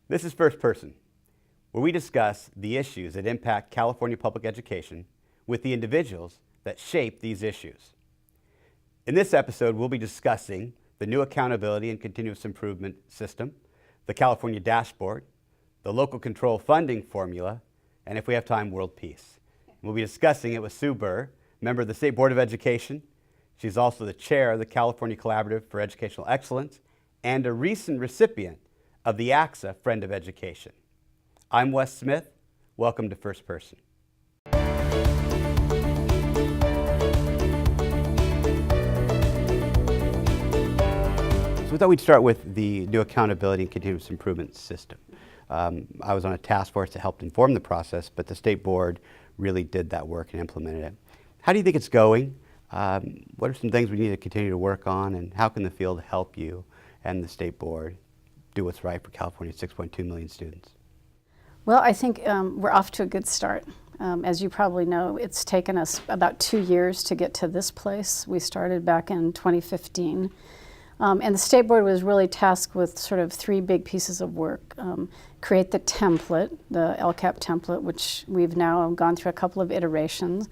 This is First Person, where we discuss the issues that impact California public education with the individuals that shape these issues. In this episode, we'll be discussing the new accountability and continuous improvement system, the California dashboard, the local control funding formula, and if we have time, world peace. We'll be discussing it with Sue Burr, member of the State Board of Education. She's also the chair of the California Collaborative for Educational Excellence and a recent recipient of the ACSA Friend of Education. I'm Wes Smith. Welcome to First Person. So we thought we'd start with the new accountability and continuous improvement system. I was on a task force that helped inform the process, but the State Board really did that work and implemented it. How do you think it's going? What are some things we need to continue to work on, and how can the field help you and the State Board do what's right for California's 6.2 million students? Well, I think we're off to a good start. As you probably know, it's taken us about 2 years to get to this place. We started back in 2015. And the State Board was really tasked with sort of 3 big pieces of work. Create the template, the LCAP template, which we've now gone through a couple of iterations,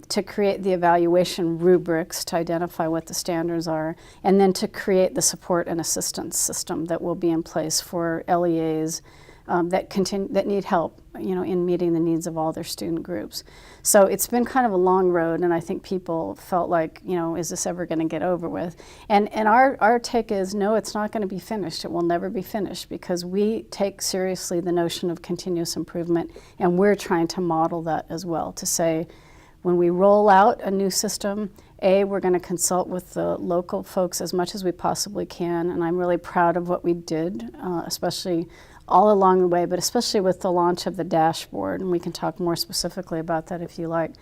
to create the evaluation rubrics to identify what the standards are, and then to create the support and assistance system that will be in place for LEAs that need help, in meeting the needs of all their student groups. So it's been kind of a long road, and I think people felt like, is this ever going to get over with? And our take is, no, it's not going to be finished. It will never be finished, because we take seriously the notion of continuous improvement, and we're trying to model that as well, to say, when we roll out a new system, we're going to consult with the local folks as much as we possibly can, and I'm really proud of what we did, especially all along the way, but especially with the launch of the dashboard, and we can talk more specifically about that if you like.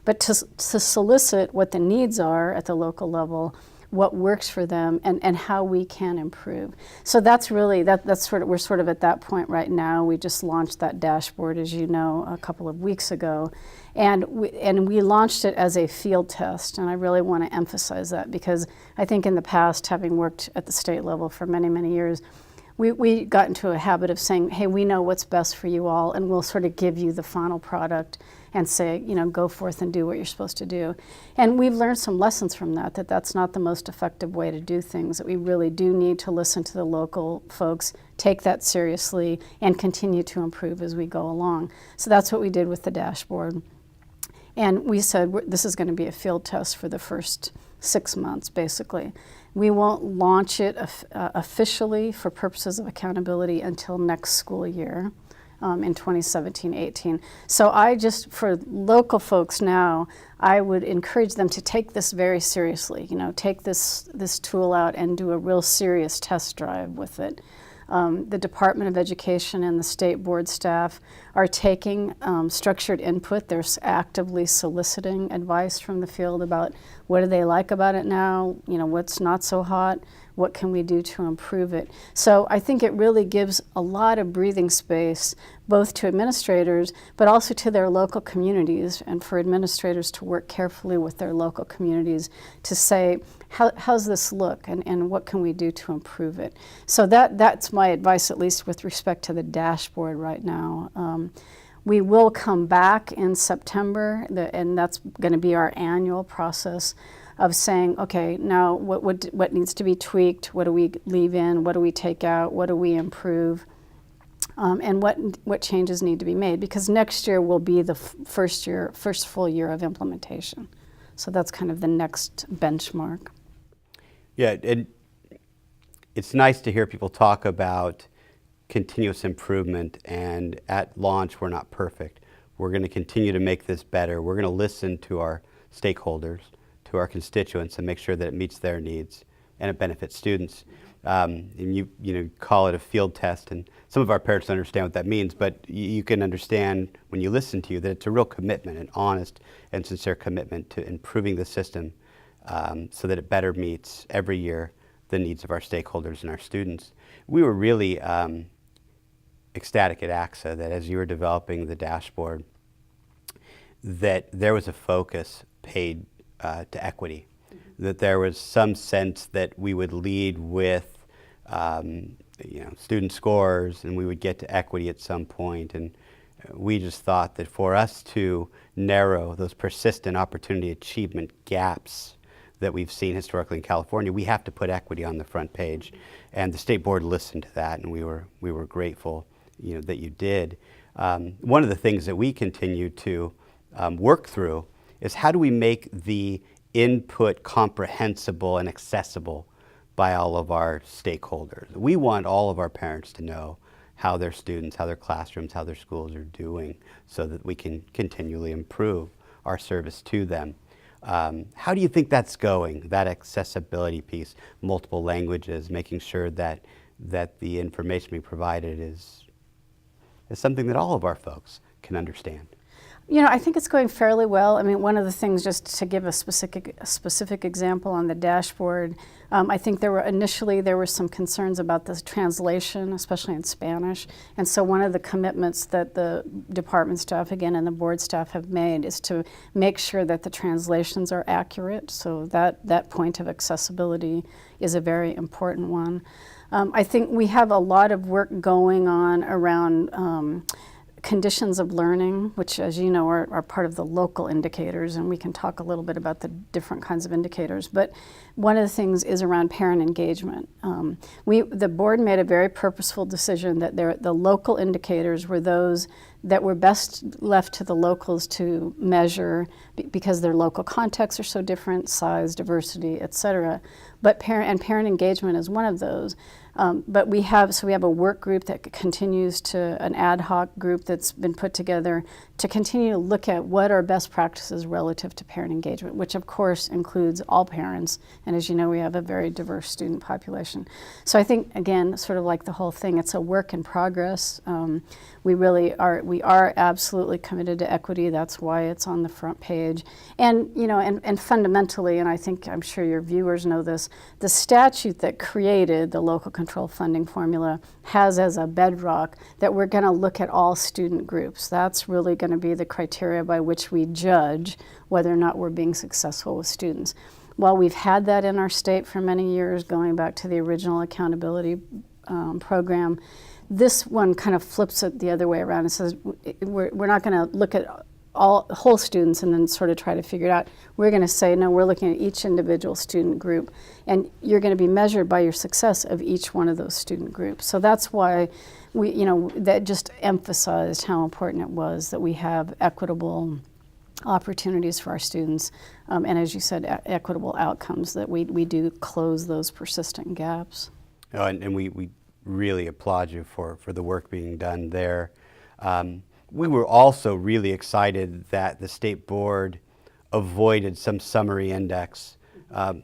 But to solicit what the needs are at the local level, what works for them, and how we can improve. So that's really, we're sort of at that point right now. We just launched that dashboard, as you know, a couple of weeks ago. And we launched it as a field test, and I really want to emphasize that, because I think in the past, having worked at the state level for many, many years, we got into a habit of saying, hey, we know what's best for you all, and we'll sort of give you the final product and say, go forth and do what you're supposed to do. And we've learned some lessons from that that's not the most effective way to do things, that we really do need to listen to the local folks, take that seriously, and continue to improve as we go along. So that's what we did with the dashboard. And we said, this is going to be a field test for the first 6 months, basically. We won't launch it officially for purposes of accountability until next school year, in 2017-18. So for local folks now, I would encourage them to take this very seriously. Take this tool out and do a real serious test drive with it. The Department of Education and the State Board staff are taking structured input. They're actively soliciting advice from the field about what do they like about it now, what's not so hot, what can we do to improve it. So I think it really gives a lot of breathing space, both to administrators, but also to their local communities, and for administrators to work carefully with their local communities to say, how's this look, and what can we do to improve it? So that's my advice, at least with respect to the dashboard right now. We will come back in September, and that's going to be our annual process of saying, okay, now what needs to be tweaked, what do we leave in, what do we take out, what do we improve, and what changes need to be made, because next year will be the first full year of implementation. So that's kind of the next benchmark. Yeah, and it's nice to hear people talk about continuous improvement, and at launch, we're not perfect. We're going to continue to make this better. We're going to listen to our stakeholders, to our constituents, and make sure that it meets their needs and it benefits students. And you call it a field test, and some of our parents don't understand what that means, but you can understand when you listen to you that it's a real commitment, an honest and sincere commitment to improving the system so that it better meets every year the needs of our stakeholders and our students. We were really ecstatic at ACSA that as you were developing the dashboard, that there was a focus paid to equity, that there was some sense that we would lead with student scores, and we would get to equity at some point. And we just thought that for us to narrow those persistent opportunity achievement gaps that we've seen historically in California, we have to put equity on the front page. And the state board listened to that, and we were grateful that you did. One of the things that we continue to work through is how do we make the input comprehensible and accessible by all of our stakeholders. We want all of our parents to know how their students, how their classrooms, how their schools are doing so that we can continually improve our service to them. How do you think that's going, that accessibility piece, multiple languages, making sure that the information we provided is something that all of our folks can understand? I think it's going fairly well. I mean, one of the things, just to give a specific example on the dashboard, I think there were some concerns about the translation, especially in Spanish. And so one of the commitments that the department staff, again, and the board staff have made is to make sure that the translations are accurate. So that point of accessibility is a very important one. I think we have a lot of work going on around conditions of learning, which, as you know, are part of the local indicators, and we can talk a little bit about the different kinds of indicators. But one of the things is around parent engagement. The board made a very purposeful decision that the local indicators were those that were best left to the locals to measure because their local contexts are so different, size, diversity, et cetera. But parent engagement is one of those. But we have a work group that continues an ad hoc group that's been put together to continue to look at what are best practices relative to parent engagement, which of course includes all parents. And as you know, we have a very diverse student population. So I think, again, sort of like the whole thing, it's a work in progress. We are absolutely committed to equity. That's why it's on the front page. And, and fundamentally, and I'm sure your viewers know this, the statute that created the local control funding formula has as a bedrock that we're going to look at all student groups. That's really going to be the criteria by which we judge whether or not we're being successful with students. While we've had that in our state for many years, going back to the original accountability program, this one kind of flips it the other way around and says we're not going to look at whole students and then sort of try to figure it out. We're going to say, no, we're looking at each individual student group, and you're going to be measured by your success of each one of those student groups. So that's why that just emphasized how important it was that we have equitable opportunities for our students, and as you said, equitable outcomes, that we do close those persistent gaps. Oh, and we really applaud you for the work being done there. We were also really excited that the state board avoided some summary index.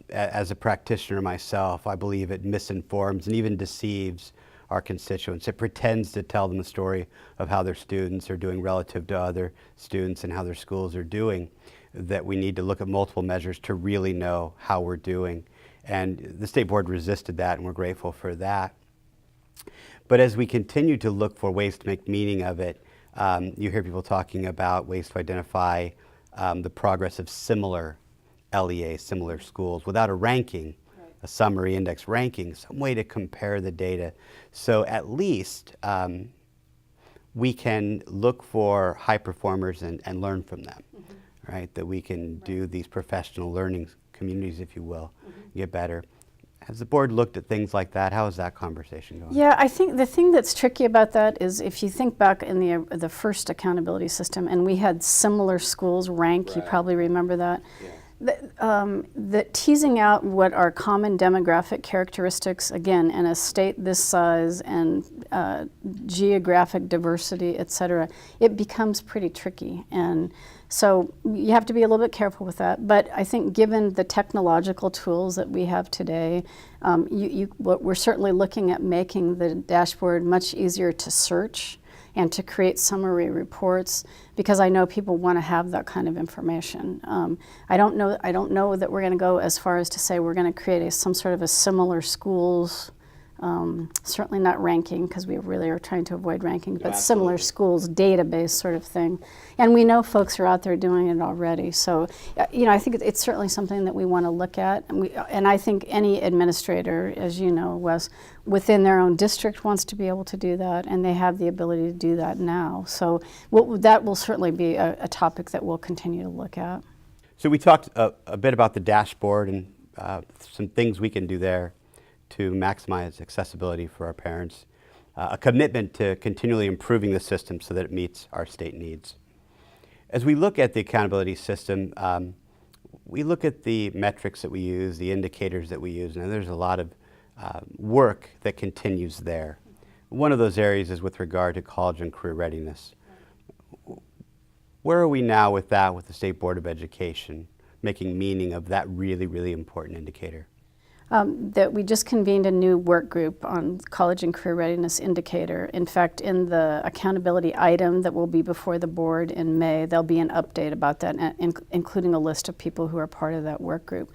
As a practitioner myself, I believe it misinforms and even deceives our constituents. It pretends to tell them a story of how their students are doing relative to other students and how their schools are doing, that we need to look at multiple measures to really know how we're doing. And the state board resisted that, and we're grateful for that. But as we continue to look for ways to make meaning of it, you hear people talking about ways to identify the progress of similar LEAs, similar schools, without a ranking, right, a summary index ranking, some way to compare the data. So at least we can look for high performers and learn from them, mm-hmm, right? That we can do these professional learning communities, if you will, mm-hmm, get better. Has the board looked at things like that? How is that conversation going? Yeah, I think the thing that's tricky about that is if you think back in the first accountability system, and we had similar schools rank, right, you probably remember that. Yeah. The teasing out what are common demographic characteristics, again, in a state this size and geographic diversity, et cetera, it becomes pretty tricky. And so you have to be a little bit careful with that. But I think given the technological tools that we have today, we're certainly looking at making the dashboard much easier to search and to create summary reports, because I know people want to have that kind of information. I don't know that we're going to go as far as to say we're going to create some sort of a similar schools Certainly not ranking, because we really are trying to avoid ranking, but Absolutely. similar schools database sort of thing. And we know folks are out there doing it already. So, I think it's certainly something that we want to look at. And I think any administrator, as you know, Wes, within their own district wants to be able to do that, and they have the ability to do that now. So that will certainly be a topic that we'll continue to look at. So we talked a bit about the dashboard and some things we can do there to maximize accessibility for our parents, a commitment to continually improving the system so that it meets our state needs. As we look at the accountability system, we look at the metrics that we use, the indicators that we use, and there's a lot of work that continues there. One of those areas is with regard to college and career readiness. Where are we now with that, with the State Board of Education, making meaning of that really, really important indicator? That we just convened a new work group on college and career readiness indicator. In fact, in the accountability item that will be before the board in May, there'll be an update about that, including a list of people who are part of that work group.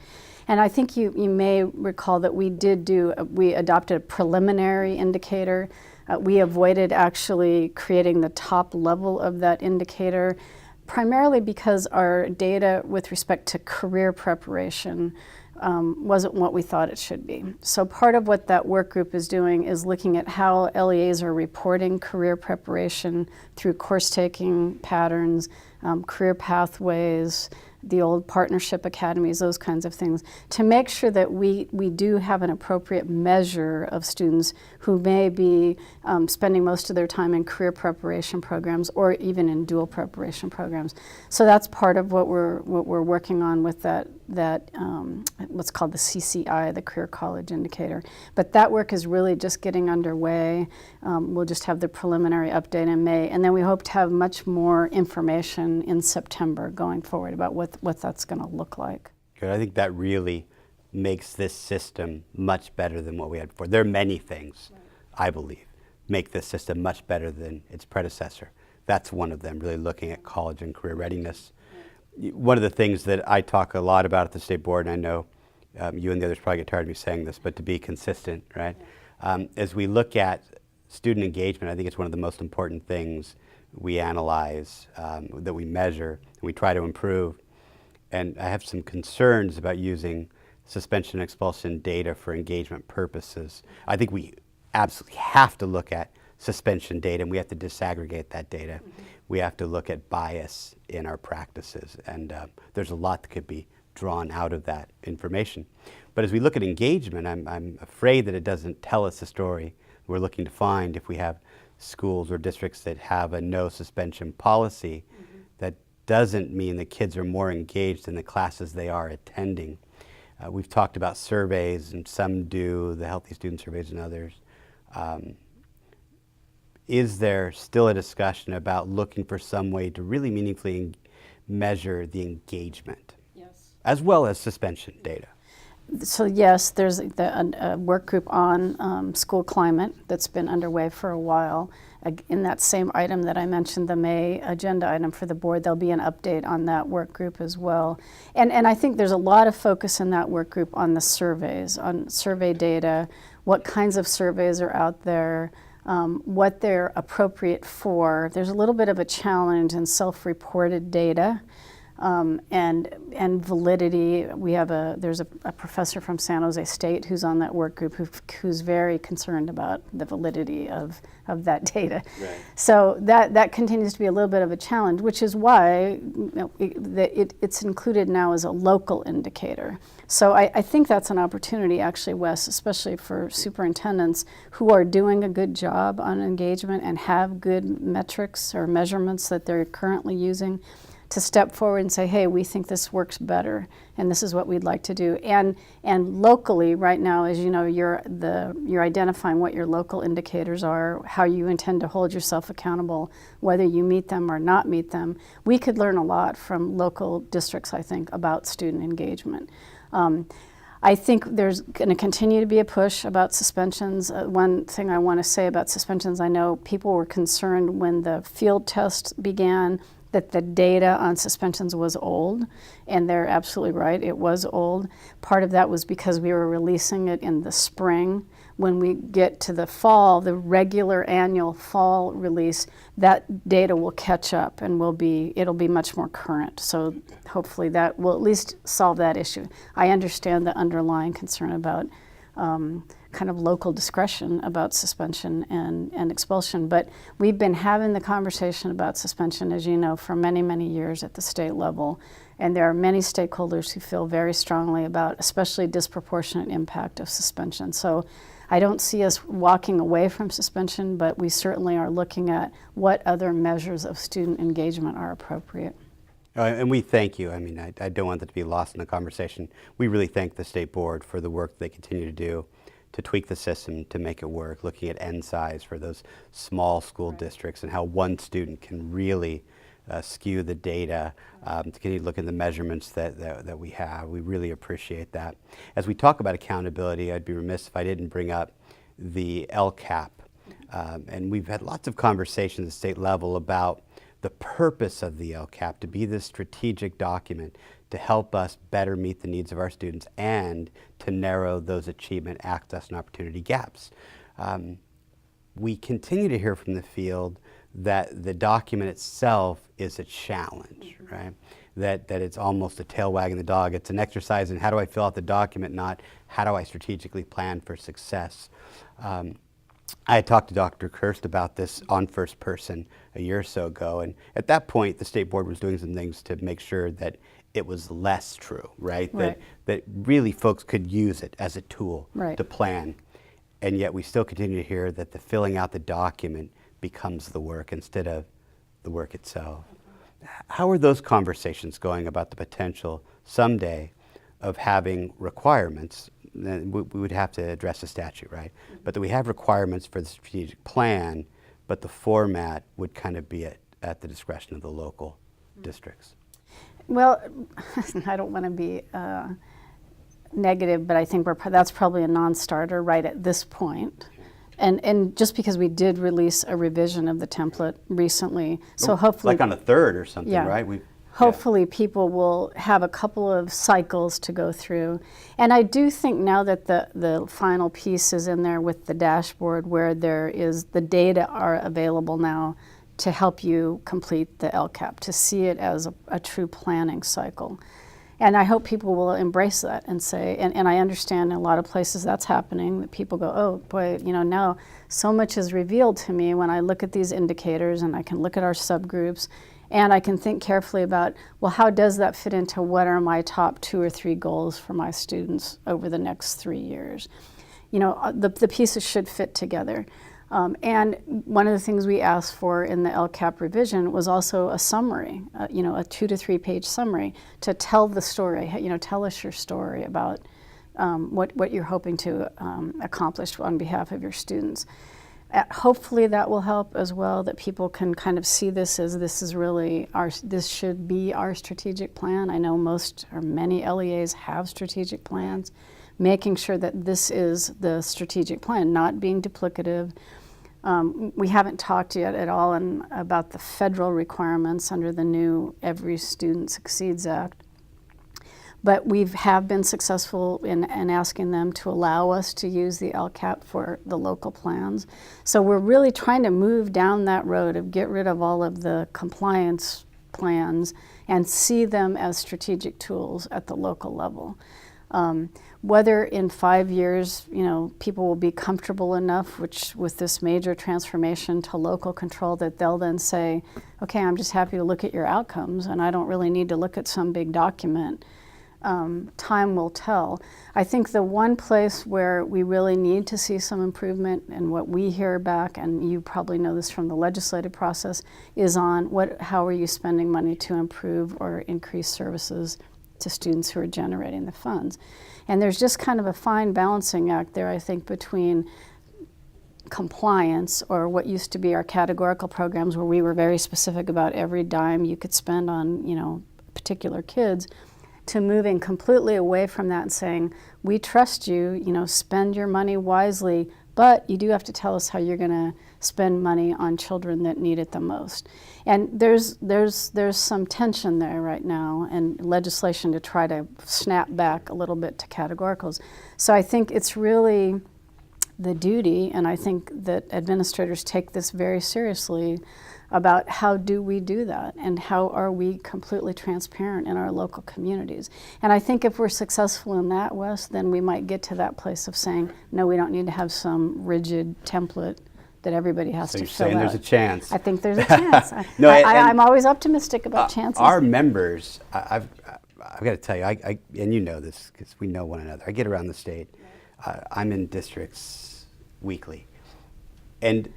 And I think you may recall that we adopted a preliminary indicator. We avoided actually creating the top level of that indicator, primarily because our data with respect to career preparation wasn't what we thought it should be. So part of what that work group is doing is looking at how LEAs are reporting career preparation through course-taking patterns, career pathways, the old partnership academies, those kinds of things, to make sure that we do have an appropriate measure of students who may be spending most of their time in career preparation programs or even in dual preparation programs. So that's part of what we're working on with that what's called the CCI, the Career College Indicator. But that work is really just getting underway. We'll just have the preliminary update in May, and then we hope to have much more information in September going forward about what that's going to look like. Good. I think that really makes this system much better than what we had before. There are many things, I believe, make this system much better than its predecessor. That's one of them, really looking at college and career readiness. One of the things that I talk a lot about at the State Board, and I know you and the others probably get tired of me saying this, but to be consistent, right? As we look at student engagement, I think it's one of the most important things we analyze, that we measure, and we try to improve. And I have some concerns about using suspension and expulsion data for engagement purposes. I think we absolutely have to look at suspension data, and we have to disaggregate that data. Mm-hmm. We have to look at bias in our practices, and there's a lot that could be drawn out of that information. But as we look at engagement, I'm afraid that it doesn't tell us the story we're looking to find if we have schools or districts that have a no suspension policy. Mm-hmm. That doesn't mean that kids are more engaged in the classes they are attending. We've talked about surveys, and some do, the healthy student surveys and others. Is there still a discussion about looking for some way to really meaningfully measure the engagement? Yes. As well as suspension data? So yes, there's a work group on school climate that's been underway for a while. In that same item that I mentioned, the May agenda item for the board, there'll be an update on that work group as well. And I think there's a lot of focus in that work group on the surveys, on survey data, what kinds of surveys are out there, what they're appropriate for. There's a little bit of a challenge in self-reported data. And validity. There's a professor from San Jose State who's on that work group who's very concerned about the validity of that data. Right. So that continues to be a little bit of a challenge, which is why it's included now as a local indicator. So I think that's an opportunity, actually, Wes, especially for superintendents who are doing a good job on engagement and have good metrics or measurements that they're currently using, to step forward and say, hey, we think this works better, and this is what we'd like to do. And locally, right now, as you know, you're identifying what your local indicators are, how you intend to hold yourself accountable, whether you meet them or not meet them. We could learn a lot from local districts, I think, about student engagement. I think there's going to continue to be a push about suspensions. One thing I want to say about suspensions, I know people were concerned when the field test began that the data on suspensions was old, and they're absolutely right, it was old. Part of that was because we were releasing it in the spring. When we get to the fall, the regular annual fall release, that data will catch up and it'll be much more current. So hopefully that will at least solve that issue. I understand the underlying concern about kind of local discretion about suspension and expulsion, but we've been having the conversation about suspension, as you know, for many, many years at the state level. And there are many stakeholders who feel very strongly about especially disproportionate impact of suspension. So I don't see us walking away from suspension, but we certainly are looking at what other measures of student engagement are appropriate. And we thank you. I mean, I don't want that to be lost in the conversation. We really thank the state board for the work they continue to do to tweak the system to make it work, looking at end size for those small school districts and how one student can really skew the data, to continue to look at the measurements that we have. We really appreciate that. As we talk about accountability, I'd be remiss if I didn't bring up the LCAP. And we've had lots of conversations at the state level about the purpose of the LCAP to be this strategic document to help us better meet the needs of our students and to narrow those achievement, access, and opportunity gaps. We continue to hear from the field that the document itself is a challenge, right? That it's almost a tail wagging the dog. It's an exercise in how do I fill out the document, not how do I strategically plan for success. I had talked to Dr. Kirst about this on F1rst Person a year or so ago, and at that point the state board was doing some things to make sure that it was less true, right? That really folks could use it as a tool to plan. And yet we still continue to hear that the filling out the document becomes the work instead of the work itself. How are those conversations going about the potential someday of having requirements? We would have to address the statute, right? But that we have requirements for the strategic plan, but the format would kind of be at the discretion of the local districts. Well, I don't want to be negative, but I think that's probably a non-starter right at this point. And just because we did release a revision of the template recently, so hopefully... Like on a third or something, right? Hopefully people will have a couple of cycles to go through. And I do think now that the final piece is in there with the dashboard where the data are available now to help you complete the LCAP, to see it as a true planning cycle. And I hope people will embrace that and say, and I understand in a lot of places that's happening, that people go, oh boy, now so much is revealed to me when I look at these indicators and I can look at our subgroups and I can think carefully about, well, how does that fit into what are my top 2 or 3 goals for my students over the next 3 years? The pieces should fit together. And one of the things we asked for in the LCAP revision was also a summary, a 2 to 3 page summary to tell the story, tell us your story about what you're hoping to accomplish on behalf of your students. Hopefully that will help as well, that people can kind of see this as this should be our strategic plan. I know most or many LEAs have strategic plans, making sure that this is the strategic plan, not being duplicative. We haven't talked yet at all about the federal requirements under the new Every Student Succeeds Act. But we have been successful in asking them to allow us to use the LCAP for the local plans. So we're really trying to move down that road of get rid of all of the compliance plans and see them as strategic tools at the local level. Whether in 5 years, people will be comfortable enough with this major transformation to local control that they'll then say, okay, I'm just happy to look at your outcomes and I don't really need to look at some big document. Time will tell. I think the one place where we really need to see some improvement, and what we hear back, and you probably know this from the legislative process, is on how are you spending money to improve or increase services to students who are generating the funds. And there's just kind of a fine balancing act there, I think, between compliance, or what used to be our categorical programs where we were very specific about every dime you could spend on, particular kids, to moving completely away from that and saying, we trust you, spend your money wisely, but you do have to tell us how you're going to spend money on children that need it the most. And there's some tension there right now, and legislation to try to snap back a little bit to categoricals. So I think it's really the duty, and I think that administrators take this very seriously, about how do we do that and how are we completely transparent in our local communities. And I think if we're successful in that, Wes, then we might get to that place of saying, no, we don't need to have some rigid template that everybody has to fill out. So you're saying there's a chance. I think there's a chance. No, I'm always optimistic about chances. Our members, I've got to tell you, and you know this because we know one another. I get around the state. I'm in districts weekly. And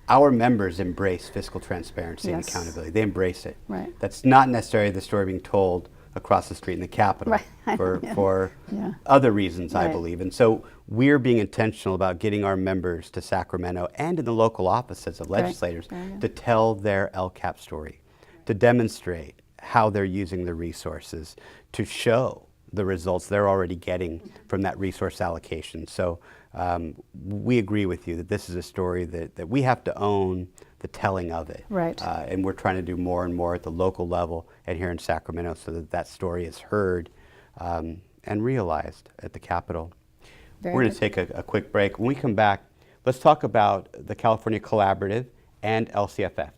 our members embrace fiscal transparency and accountability. They embrace it. Right. That's not necessarily the story being told across the street in the Capitol for other reasons, I believe. And so we're being intentional about getting our members to Sacramento and in the local offices of legislators to tell their LCAP story, to demonstrate how they're using the resources, to show the results they're already getting from that resource allocation. So we agree with you that this is a story that we have to own the telling of it. Right. And we're trying to do more and more at the local level and here in Sacramento so that that story is heard and realized at the Capitol. We're going to take a quick break. When we come back, let's talk about the California Collaborative and LCFF.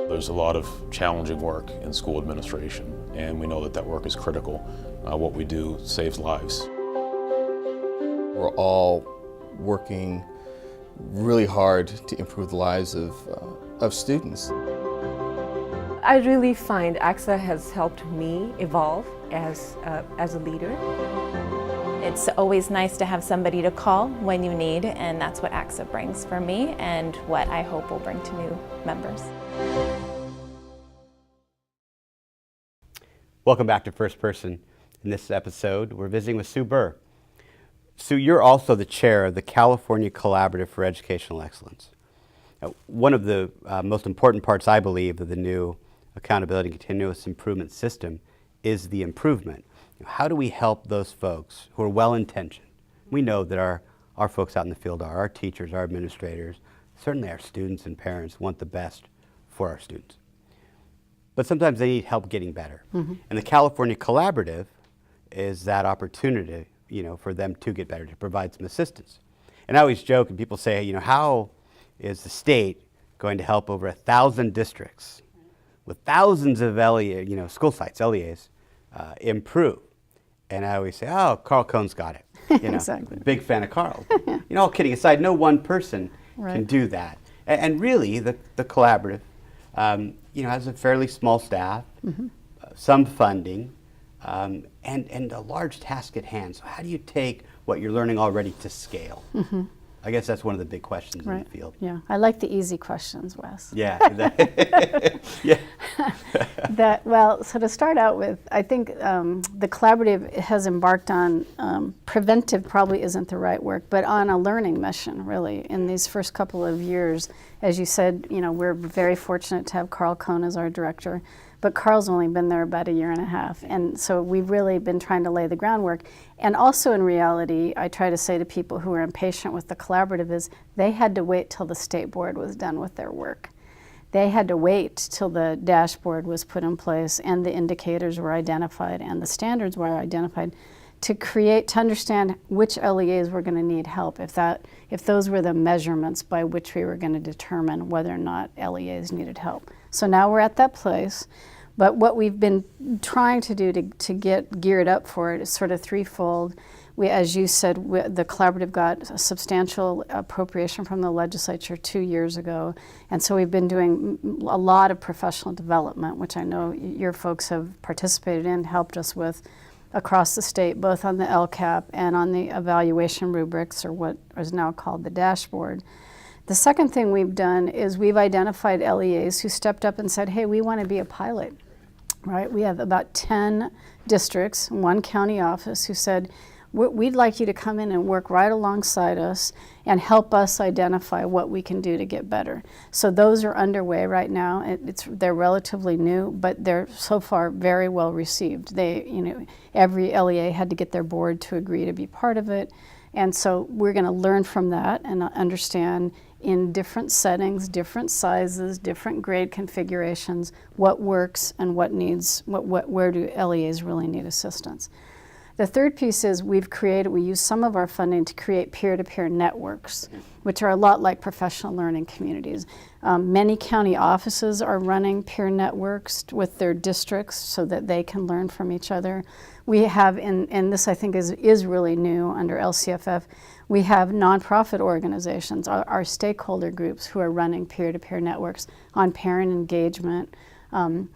There's a lot of challenging work in school administration, and we know that that work is critical. What we do saves lives. We're all working really hard to improve the lives of students. I really find ACSA has helped me evolve as a leader. It's always nice to have somebody to call when you need, and that's what ACSA brings for me and what I hope will bring to new members. Welcome back to First Person. In this episode, we're visiting with Sue Burr. Sue, you're also the chair of the California Collaborative for Educational Excellence. Now, one of the most important parts, I believe, of the new accountability and continuous improvement system is the improvement. How do we help those folks who are well-intentioned? We know that our folks out in the field are our teachers, our administrators, certainly our students and parents want the best for our students. But sometimes they need help getting better. And the California Collaborative is that opportunity, for them to get better, to provide some assistance. And I always joke, and people say, how is the state going to help over 1,000 districts with thousands of school sites, LEAs, improve? And I always say, oh, Carl Cohn's got it. Exactly. Big fan of Carl. All kidding aside, no one person can do that. And really, the collaborative, has a fairly small staff, some funding, and a large task at hand. So how do you take what you're learning already to scale? I guess that's one of the big questions in the field. Yeah, I like the easy questions, Wes. Yeah. So to start out with, I think the collaborative has embarked on, preventive probably isn't the right word, but on a learning mission, really, in these first couple of years. As you said, we're very fortunate to have Carl Cohn as our director, but Carl's only been there about 1.5 years. And so we've really been trying to lay the groundwork. And also in reality, I try to say to people who are impatient with the collaborative is they had to wait till the state board was done with their work. They had to wait till the dashboard was put in place and the indicators were identified and the standards were identified to understand which LEAs were going to need help, if those were the measurements by which we were going to determine whether or not LEAs needed help. So now we're at that place, but what we've been trying to do to get geared up for it is sort of threefold. As you said, the collaborative got a substantial appropriation from the legislature 2 years ago, and so we've been doing a lot of professional development, which I know your folks have participated in, helped us with across the state, both on the LCAP and on the evaluation rubrics, or what is now called the dashboard. The second thing we've done is we've identified LEAs who stepped up and said, hey, we want to be a pilot, right? We have about 10 districts, one county office, who said, we'd like you to come in and work right alongside us and help us identify what we can do to get better. So those are underway right now. They're relatively new, but they're so far very well received. Every LEA had to get their board to agree to be part of it. And so we're going to learn from that and understand in different settings, different sizes, different grade configurations, what works and what needs, where do LEAs really need assistance. The third piece is we use some of our funding to create peer-to-peer networks, which are a lot like professional learning communities. Many county offices are running peer networks with their districts so that they can learn from each other. We have, and this I think is really new under LCFF, we have nonprofit organizations, our stakeholder groups who are running peer-to-peer networks on parent engagement, on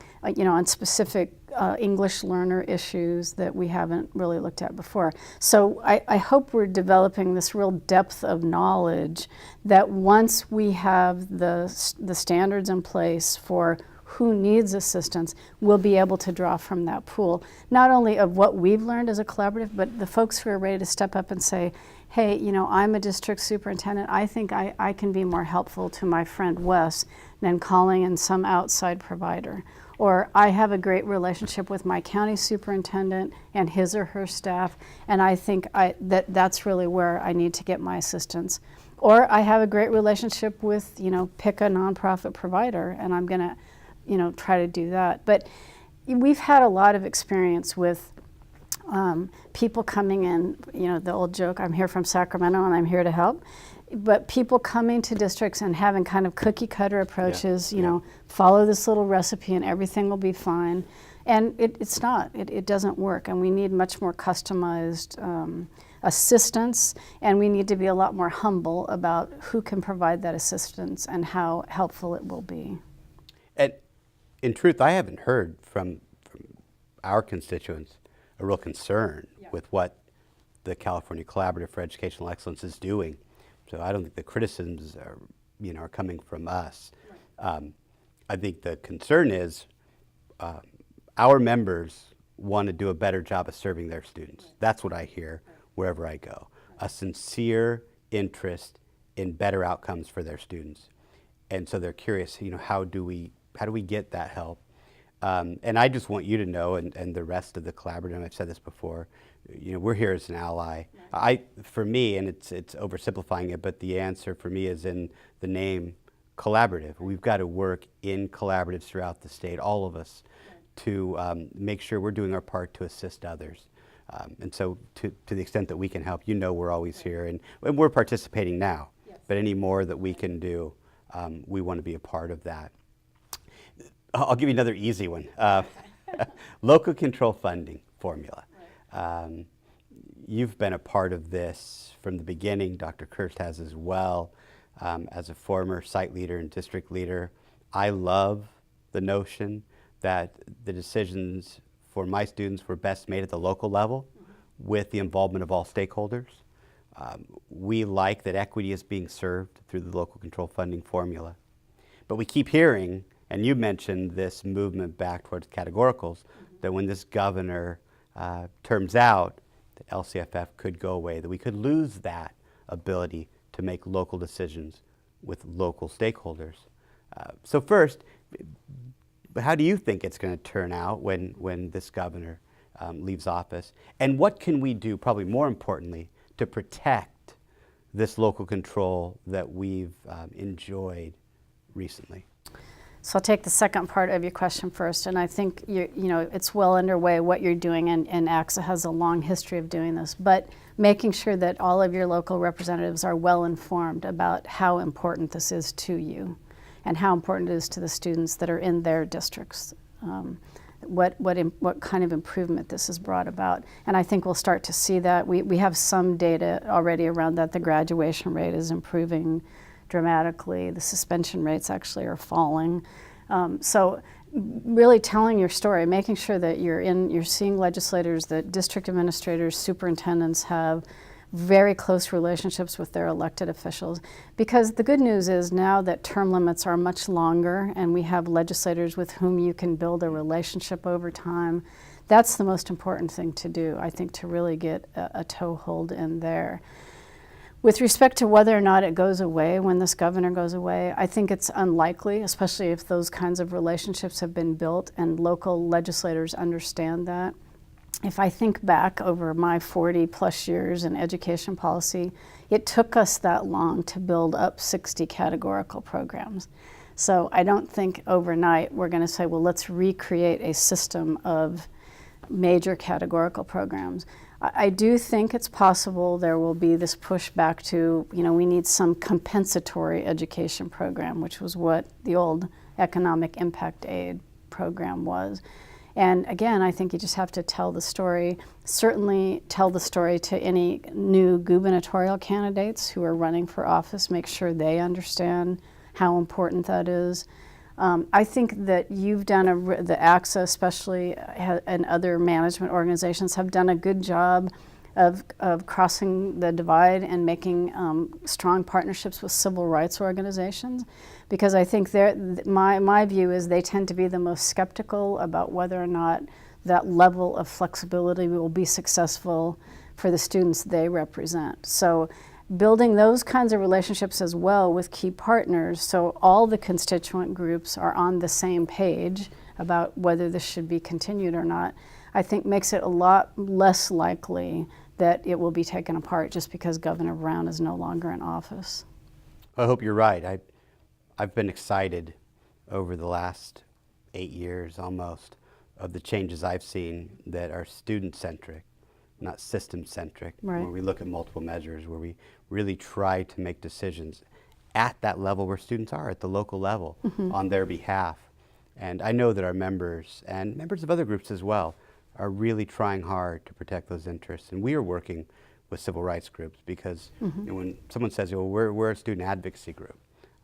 specific English learner issues that we haven't really looked at before. So I hope we're developing this real depth of knowledge that once we have the standards in place for who needs assistance, we'll be able to draw from that pool, not only of what we've learned as a collaborative, but the folks who are ready to step up and say, hey, I'm a district superintendent. I think I can be more helpful to my friend Wes than calling in some outside provider. Or I have a great relationship with my county superintendent and his or her staff, and I think that's really where I need to get my assistance. Or I have a great relationship with, pick a nonprofit provider, and I'm gonna, try to do that. But we've had a lot of experience with people coming in, the old joke, I'm here from Sacramento and I'm here to help. But people coming to districts and having kind of cookie cutter approaches, follow this little recipe and everything will be fine. And it's not, it doesn't work. And we need much more customized assistance, and we need to be a lot more humble about who can provide that assistance and how helpful it will be. And in truth, I haven't heard from our constituents a real concern with what the California Collaborative for Educational Excellence is doing. So I don't think the criticisms are coming from us. Right. I think the concern is our members want to do a better job of serving their students. Right. That's what I hear wherever I go. Right. A sincere interest in better outcomes for their students, and so they're curious. How do we get that help? And I just want you to know, and the rest of the collaborative, and I've said this before, we're here as an ally. For me, and it's oversimplifying it, but the answer for me is in the name collaborative. We've got to work in collaboratives throughout the state, all of us, to make sure we're doing our part to assist others. And so to the extent that we can help, we're always here, and we're participating now, but any more that we can do, we want to be a part of that. I'll give you another easy one. Local control funding formula. You've been a part of this from the beginning. Dr. Kirst has as well. As a former site leader and district leader, I love the notion that the decisions for my students were best made at the local level with the involvement of all stakeholders. We like that equity is being served through the local control funding formula. But we keep hearing, and you mentioned this movement back towards categoricals, that when this governor terms out, the LCFF could go away, that we could lose that ability to make local decisions with local stakeholders. So first, how do you think it's going to turn out when this governor leaves office? And what can we do, probably more importantly, to protect this local control that we've enjoyed recently? So I'll take the second part of your question first, and I think it's well underway what you're doing, and ACSA has a long history of doing this, but making sure that all of your local representatives are well informed about how important this is to you and how important it is to the students that are in their districts, what kind of improvement this has brought about. And I think we'll start to see that. We have some data already around that. The graduation rate is improving dramatically. The suspension rates actually are falling. So really telling your story, making sure that you're seeing legislators, that district administrators, superintendents have very close relationships with their elected officials. Because the good news is now that term limits are much longer and we have legislators with whom you can build a relationship over time, that's the most important thing to do, I think, to really get a toehold in there. With respect to whether or not it goes away when this governor goes away, I think it's unlikely, especially if those kinds of relationships have been built and local legislators understand that. If I think back over my 40 plus years in education policy, it took us that long to build up 60 categorical programs. So I don't think overnight we're going to say, well, let's recreate a system of major categorical programs. I do think it's possible there will be this push back to, we need some compensatory education program, which was what the old economic impact aid program was. And again, I think you just have to tell the story, certainly tell the story to any new gubernatorial candidates who are running for office, make sure they understand how important that is. I think that you've done, the ACSA especially, and other management organizations have done a good job of crossing the divide and making strong partnerships with civil rights organizations, because I think my view is they tend to be the most skeptical about whether or not that level of flexibility will be successful for the students they represent. So building those kinds of relationships as well with key partners, so all the constituent groups are on the same page about whether this should be continued or not, I think makes it a lot less likely that it will be taken apart just because Governor Brown is no longer in office. I hope you're right. I've been excited over the last 8 years almost of the changes I've seen that are student-centric, not system-centric, right, where we look at multiple measures, where we really try to make decisions at that level where students are, at the local level, on their behalf. And I know that our members, and members of other groups as well, are really trying hard to protect those interests. And we are working with civil rights groups because when someone says, well, we're a student advocacy group,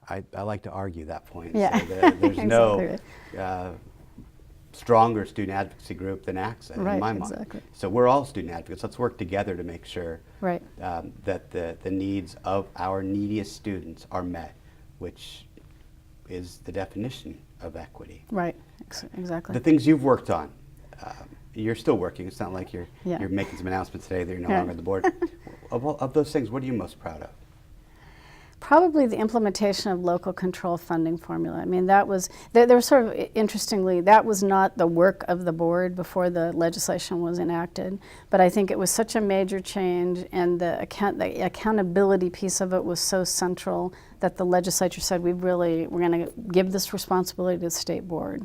I like to argue that point. Yeah. So that there's no Exactly. stronger student advocacy group than ACSA in my mind. Exactly. So we're all student advocates. Let's work together to make sure Right. that the needs of our neediest students are met, which is the definition of equity. Right, exactly. The things you've worked on, you're still working. It's not like you're Yeah. making some announcements today that you're no Yeah. longer on the board. Of those things, what are you most proud of? Probably the implementation of local control funding formula. I mean, that was, there was sort of, interestingly, that was not the work of the board before the legislation was enacted, but I think it was such a major change, and the accountability piece of it was so central that the legislature said, we're going to give this responsibility to the state board.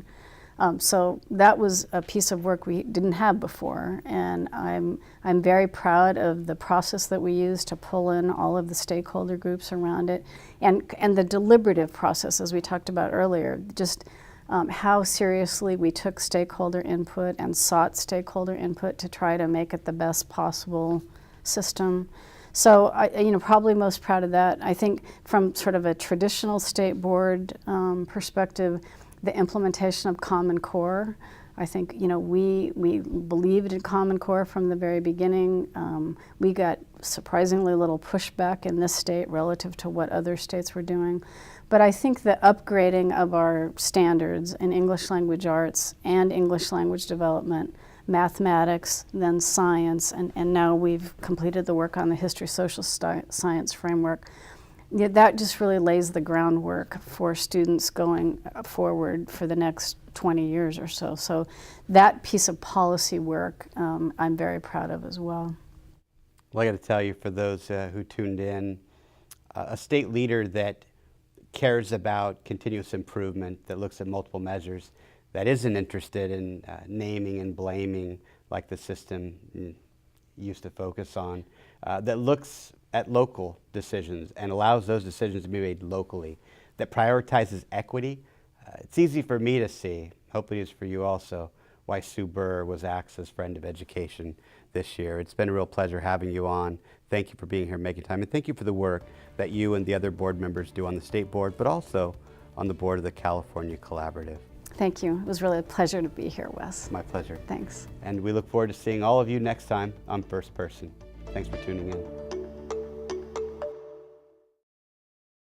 So that was a piece of work we didn't have before, and I'm very proud of the process that we used to pull in all of the stakeholder groups around it, and the deliberative process, as we talked about earlier, just how seriously we took stakeholder input and sought stakeholder input to try to make it the best possible system. So probably most proud of that. I think from sort of a traditional state board perspective, the implementation of Common Core. I think we believed in Common Core from the very beginning. We got surprisingly little pushback in this state relative to what other states were doing. But I think the upgrading of our standards in English language arts and English language development, mathematics, then science, and now we've completed the work on the history social science framework. Yeah, that just really lays the groundwork for students going forward for the next 20 years or so. So that piece of policy work I'm very proud of as well. Well, I got to tell you, for those who tuned in, a state leader that cares about continuous improvement, that looks at multiple measures, that isn't interested in naming and blaming like the system used to focus on, that looks at local decisions and allows those decisions to be made locally, that prioritizes equity. It's easy for me to see, hopefully it's for you also, why Sue Burr was ACSA's Friend of Education this year. It's been a real pleasure having you on. Thank you for being here, making time, and thank you for the work that you and the other board members do on the state board, but also on the board of the California Collaborative. Thank you. It was really a pleasure to be here, Wes. My pleasure. Thanks. And we look forward to seeing all of you next time on First Person. Thanks for tuning in.